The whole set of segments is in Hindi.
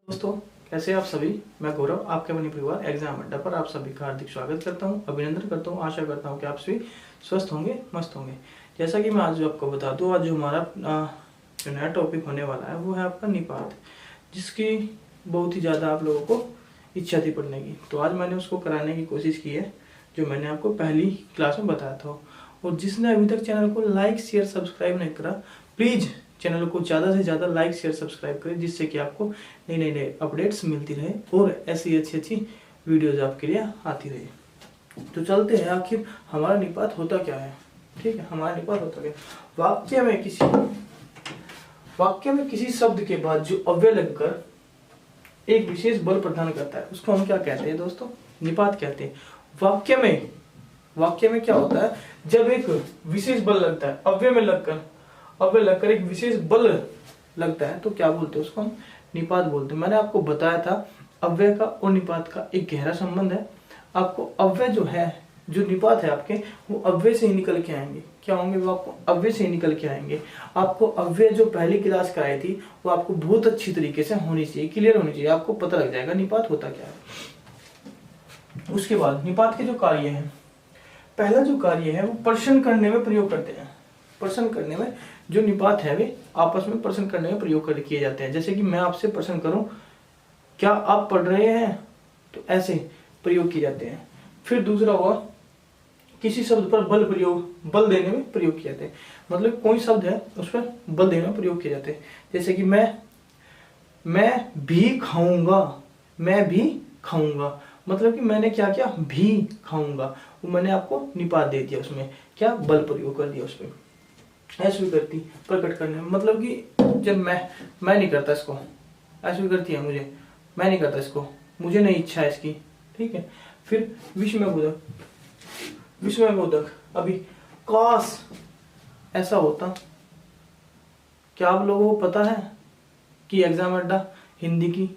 दोस्तों, कैसे आप सभी। मैं गौरव, आपके अपने परिवार एग्जाम अड्डा पर आप सभी का हार्दिक स्वागत करता हूं, अभिनंदन करता हूं। आशा करता हूं कि आप सभी स्वस्थ होंगे, मस्त होंगे। जैसा कि मैं आज जो आपको बता दूं, आज जो हमारा जो नया टॉपिक होने वाला है वो है आपका निपात, जिसकी बहुत ही ज़्यादा आप लोगों को इच्छा थी पढ़ने की। तो आज मैंने उसको कराने की कोशिश की है, जो मैंने आपको पहली क्लास में बताया था। और जिसने अभी तक चैनल को लाइक शेयर सब्सक्राइब नहीं करा, प्लीज़ चैनल को ज़्यादा से ज़्यादा लाइक शेयर सब्सक्राइब करें, जिससे कि आपको नई नई नई अपडेट्स मिलती रहे और ऐसी अच्छी वीडियोज आपके लिए आती रहे। तो चलते हैं, आखिर हमारा निपात होता क्या है। ठीक है, हमारा निपात होता क्या, वाक्य में किसी शब्द के बाद जो अव्यय लगकर एक विशेष बल प्रदान करता है, उसको हम क्या कहते हैं दोस्तों? निपात कहते हैं। वाक्य में क्या होता है, जब एक विशेष बल लगता है, अव्यय लगकर एक विशेष बल लगता है, तो क्या बोलते हैं उसको? हम निपात बोलते हैं। मैंने आपको बताया था अव्यय का और निपात का एक गहरा संबंध है। आपको अव्यय जो निपात है आपके, वो अव्यय से ही निकल के आएंगे। क्या होंगे वो? आपको अव्यय से ही निकल के आएंगे। आपको अव्यय जो पहली क्लास कराई थी वो आपको बहुत अच्छी तरीके से होनी चाहिए, क्लियर होनी चाहिए। आपको पता लग जाएगा निपात होता क्या है। उसके बाद निपात के जो कार्य हैं, पहला जो कार्य है वो प्रश्न करने में प्रयोग करते हैं। प्रश्न करने में जो निपात है वे आपस में प्रश्न करने में प्रयोग किए जाते हैं। जैसे कि मैं आपसे प्रश्न करूं, क्या आप पढ़ रहे हैं? तो ऐसे प्रयोग किए जाते हैं। फिर दूसरा हुआ, किसी शब्द पर बल देने में प्रयोग किए जाते हैं। मतलब कोई शब्द है उस पर बल देने में प्रयोग किए जाते हैं। जैसे कि मैं भी खाऊंगा, मतलब कि मैंने क्या किया? भी खाऊंगा। वो मैंने आपको निपात दे दिया, उसमें क्या बल प्रयोग कर दिया उस पर। अस्वीकृति प्रकट करने में, मतलब कि जब मैं नहीं करता इसको, अस्वीकृति है मुझे, मैं नहीं करता इसको, मुझे नहीं इच्छा है इसकी। ठीक है। फिर विस्मय बोधक, अभी काश ऐसा होता। क्या आप लोगों को पता है कि एग्जाम अड्डा हिंदी की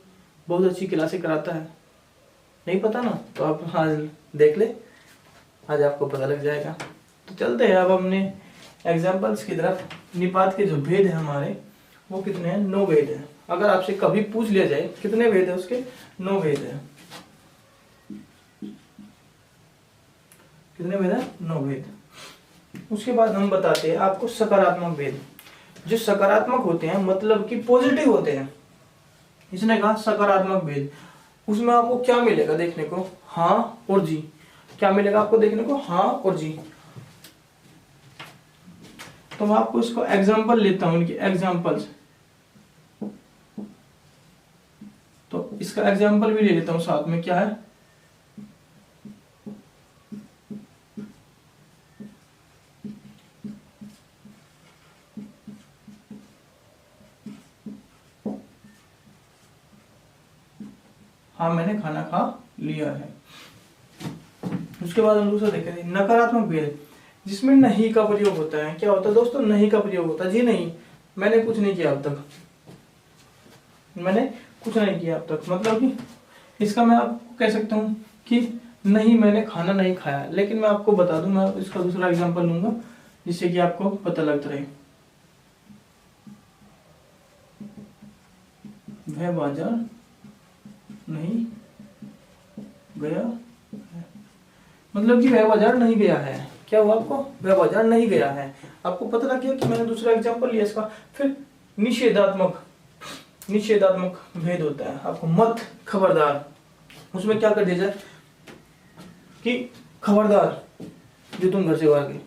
बहुत अच्छी क्लासें कराता है? नहीं पता ना, तो आप आज देख ले, आज आपको पता लग जाएगा। तो चलते हैं अब हमने एग्जाम्पल्स की तरफ। निपात के जो भेद है हमारे, वो कितने हैं? 9 भेद है। अगर आपसे कभी पूछ लिया जाए कितने भेद है उसके, 9 भेद है। कितने भेद है? 9 भेद। उसके बाद हम बताते हैं आपको सकारात्मक भेद। जो सकारात्मक होते हैं, मतलब कि पॉजिटिव होते हैं, इसने कहा सकारात्मक भेद। उसमें आपको क्या मिलेगा देखने को? हाँ और जी। क्या मिलेगा आपको देखने को? हाँ और जी। तो मैं आपको इसको एग्जाम्पल लेता हूं, इनकी एग्जाम्पल्स। तो इसका एग्जाम्पल भी ले लेता हूं साथ में। क्या है? हाँ, मैंने खाना खा लिया है। उसके बाद हम दूसरा देखेंगे नकारात्मक भेद, जिसमें नहीं का प्रयोग होता है। क्या होता है दोस्तों? नहीं का प्रयोग होता है। जी नहीं, मैंने कुछ नहीं किया अब तक, मतलब कि इसका मैं आपको कह सकता हूं कि नहीं, मैंने खाना नहीं खाया। लेकिन मैं आपको बता दूं, मैं इसका दूसरा एग्जांपल लूंगा जिससे कि आपको पता लगता रहे। वह बाजार नहीं गया है, मतलब कि वह बाजार नहीं गया है। क्या हुआ आपको? वह बाजार नहीं गया है। आपको पता लग गया कि मैंने दूसरा एग्जांपल लिया इसका। फिर निषेधात्मक भेद होता है आपको। मत, खबरदार, उसमें क्या कर दिया जाए कि खबरदार जो तुम घर से बाहर गए।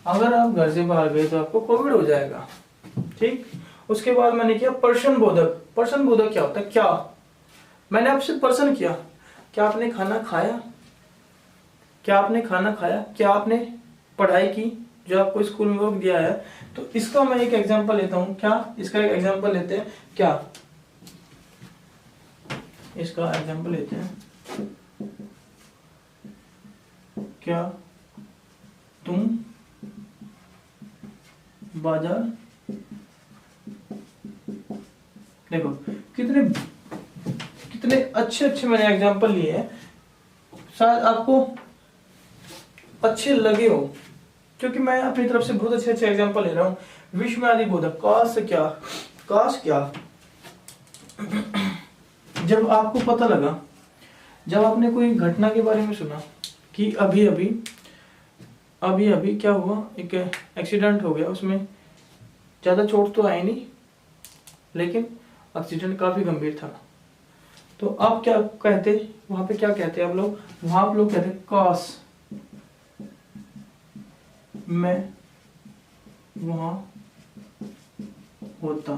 अगर आप घर से बाहर गए तो आपको कोविड हो जाएगा। ठीक। उसके बाद मैंने किया प्रश्न बोधक। प्रश्न बोधक क्या होता है? क्या, मैंने आपसे प्रश्न किया, क्या आपने खाना खाया? क्या आपने खाना खाया? क्या आपने पढ़ाई की जो आपको स्कूल में वर्क दिया है? तो इसका मैं एक एग्जांपल लेता हूं। क्या? इसका एक एग्जांपल लेते हैं। क्या? इसका एग्जांपल लेते हैं। क्या तुम बाजार, देखो कितने कितने अच्छे अच्छे मैंने एग्जांपल लिए हैं, शायद आपको अच्छे लगे हो, क्योंकि मैं अपनी तरफ से बहुत अच्छे अच्छे एग्जांपल ले रहा हूं। विश्व में आदि बोधक, काश क्या जब आपको पता लगा, जब आपने कोई घटना के बारे में सुना कि अभी अभी क्या हुआ, एक एक्सीडेंट हो गया, उसमें ज्यादा चोट तो आई नहीं, लेकिन एक्सीडेंट काफी गंभीर था, तो आप क्या कहते, वहां पे क्या कहते आप लोग, वहां आप लोग कहते काश मैं वहां होता,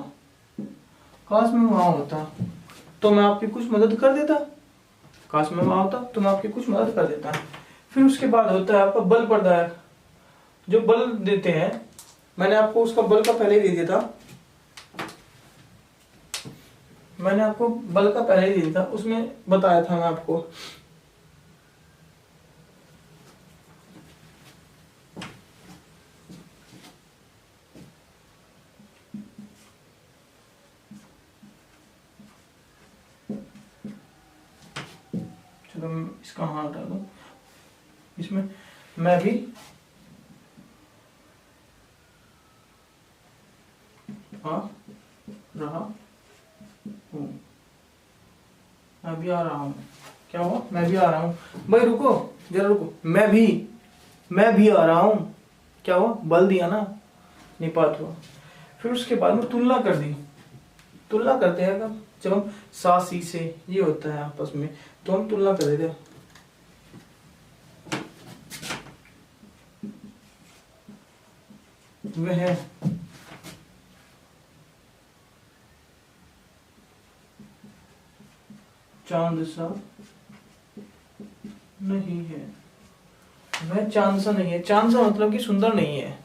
काश मैं वहां होता तो मैं आपकी कुछ मदद कर देता, काश में वहां होता तो मैं आपकी कुछ मदद कर देता। फिर उसके बाद होता है आपका बल प्रदायक, जो बल देते हैं, मैंने आपको उसका बल का पहले ही दे दिया था, मैंने आपको बल का पहले ही दे दिया था, उसमें बताया था मैं आपको, चलो मैं इसका हाँ हटा दूं, इसमें मैं भी आ रहा हूं, मैं भी आ रहा हूं, क्या हुआ, मैं भी आ रहा हूं, भाई रुको जरा रुको, मैं भी आ रहा हूं, क्या हुआ, बल दिया ना, निपात हुआ। फिर उसके बाद में तुलना कर दी, तुलना करते हैं कब, जब हम सा सी से ये होता है आपस में, तो हम तुलना कर देते हैं, वह चांद सा नहीं है, वह चांद सा नहीं है, चांद सा मतलब कि सुंदर नहीं है,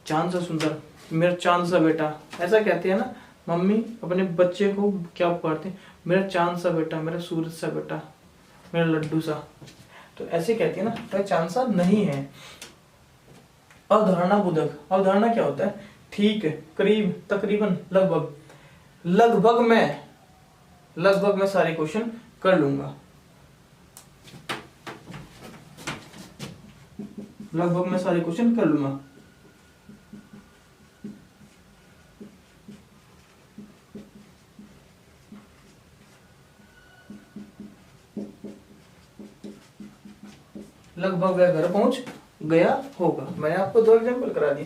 चांद सा सुंदर, मेरा चांद सा बेटा, ऐसा कहते हैं ना मम्मी अपने बच्चे को, क्या पुकारते हैं, मेरा चांद सा बेटा, मेरा सूरज सा बेटा, मेरा लड्डू सा, तो ऐसे कहती है ना, तो चांद सा नहीं है। अवधारणा बोधक, अवधारणा क्या होता है, ठीक है, करीब, तकरीबन, लगभग मैं सारे क्वेश्चन कर लूंगा, लगभग मैं सारे क्वेश्चन कर लूंगा। लगभग वह घर पहुंच गया होगा, मैंने आपको 2 एग्जांपल करा दिए।